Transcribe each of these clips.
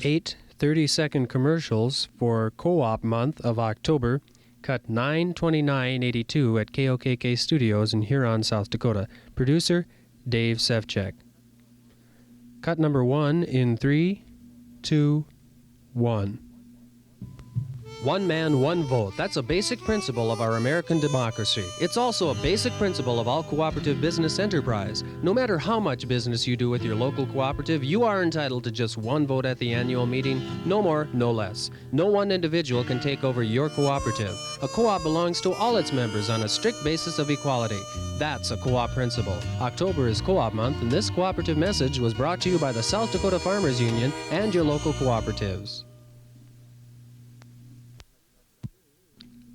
8 30-second commercials for Co-op month of October, cut 9/29/82 at KOKK Studios in Huron, South Dakota. Producer, Dave Sevchek. Cut number 1 in 3, 2, 1. One man, one vote. That's a basic principle of our American democracy. It's also a basic principle of all cooperative business enterprise. No matter how much business you do with your local cooperative, you are entitled to just one vote at the annual meeting. No more, no less. No one individual can take over your cooperative. A co-op belongs to all its members on a strict basis of equality. That's a co-op principle. October is Co-op month, and this cooperative message was brought to you by the South Dakota Farmers Union and your local cooperatives.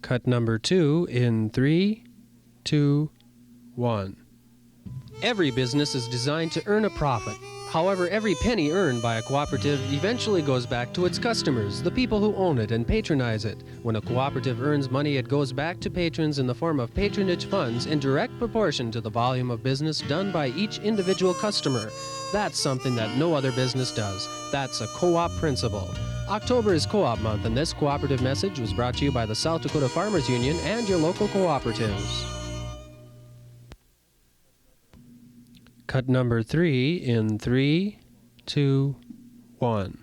Cut number 2 in 3, 2, 1. Every business is designed to earn a profit. However, every penny earned by a cooperative eventually goes back to its customers, the people who own it and patronize it. When a cooperative earns money, it goes back to patrons in the form of patronage funds in direct proportion to the volume of business done by each individual customer. That's something that no other business does. That's a co-op principle. October is Co-op month, and this cooperative message was brought to you by the South Dakota Farmers Union and your local cooperatives. Cut number 3 in 3, 2, 1.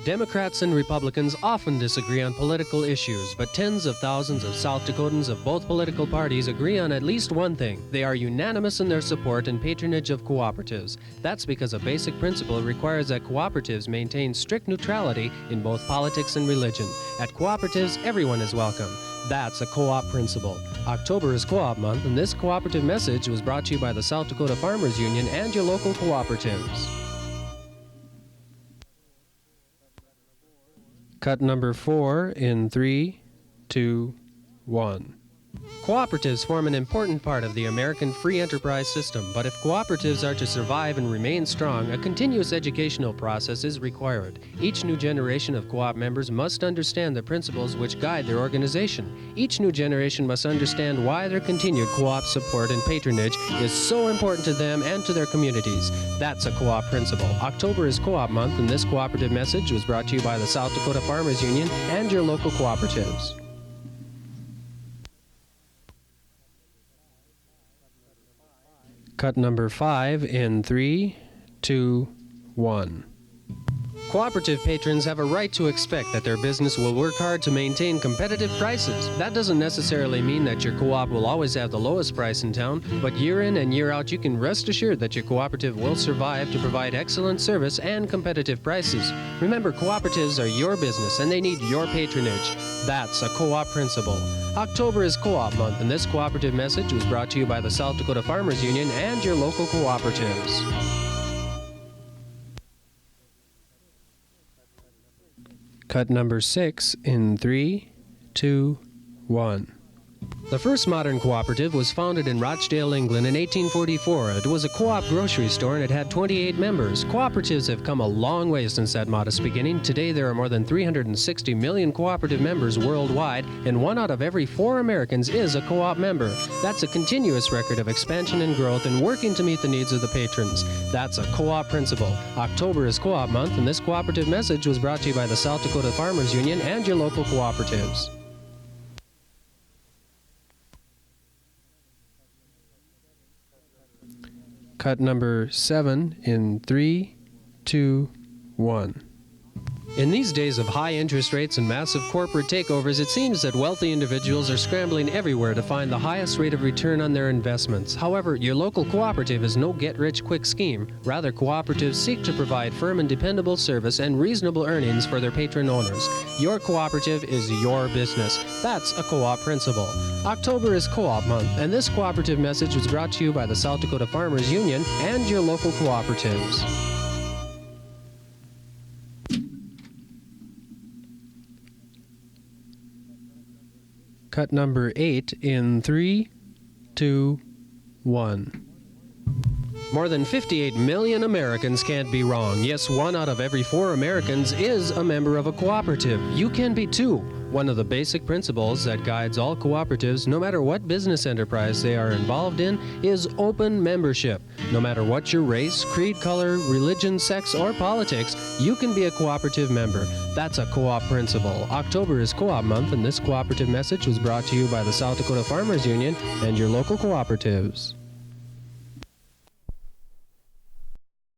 Democrats and Republicans often disagree on political issues, but tens of thousands of South Dakotans of both political parties agree on at least one thing. They are unanimous in their support and patronage of cooperatives. That's because a basic principle requires that cooperatives maintain strict neutrality in both politics and religion. At cooperatives, everyone is welcome. That's a co-op principle. October is Co-op month, and this cooperative message was brought to you by the South Dakota Farmers Union and your local cooperatives. Cut number 4 in 3, 2, 1. Cooperatives form an important part of the American free enterprise system, but if cooperatives are to survive and remain strong, a continuous educational process is required. Each new generation of co-op members must understand the principles which guide their organization. Each new generation must understand why their continued co-op support and patronage is so important to them and to their communities. That's a co-op principle. October is Co-op month, and this cooperative message was brought to you by the South Dakota Farmers Union and your local cooperatives. Cut number 5 in 3, 2, 1. Cooperative patrons have a right to expect that their business will work hard to maintain competitive prices. That doesn't necessarily mean that your co-op will always have the lowest price in town, but year in and year out you can rest assured that your cooperative will survive to provide excellent service and competitive prices. Remember, cooperatives are your business and they need your patronage. That's a co-op principle. October is Co-op month, and this cooperative message was brought to you by the South Dakota Farmers Union and your local cooperatives. Cut number 6 in 3, 2, 1. The first modern cooperative was founded in Rochdale, England in 1844. It was a co-op grocery store and it had 28 members. Cooperatives have come a long way since that modest beginning. Today there are more than 360 million cooperative members worldwide, and 1 out of every 4 Americans is a co-op member. That's a continuous record of expansion and growth and working to meet the needs of the patrons. That's a co-op principle. October is Co-op month, and this cooperative message was brought to you by the South Dakota Farmers Union and your local cooperatives. Cut number 7 in 3, 2, 1. In these days of high interest rates and massive corporate takeovers, it seems that wealthy individuals are scrambling everywhere to find the highest rate of return on their investments. However, your local cooperative is no get-rich-quick scheme. Rather, cooperatives seek to provide firm and dependable service and reasonable earnings for their patron owners. Your cooperative is your business. That's a co-op principle. October is Co-op month, and this cooperative message was brought to you by the South Dakota Farmers Union and your local cooperatives. Cut number 8 in 3, 2, 1. More than 58 million Americans can't be wrong. Yes, 1 out of every 4 Americans is a member of a cooperative. You can be too. One of the basic principles that guides all cooperatives, no matter what business enterprise they are involved in, is open membership. No matter what your race, creed, color, religion, sex, or politics, you can be a cooperative member. That's a co-op principle. October is Co-op Month, and this cooperative message was brought to you by the South Dakota Farmers Union and your local cooperatives.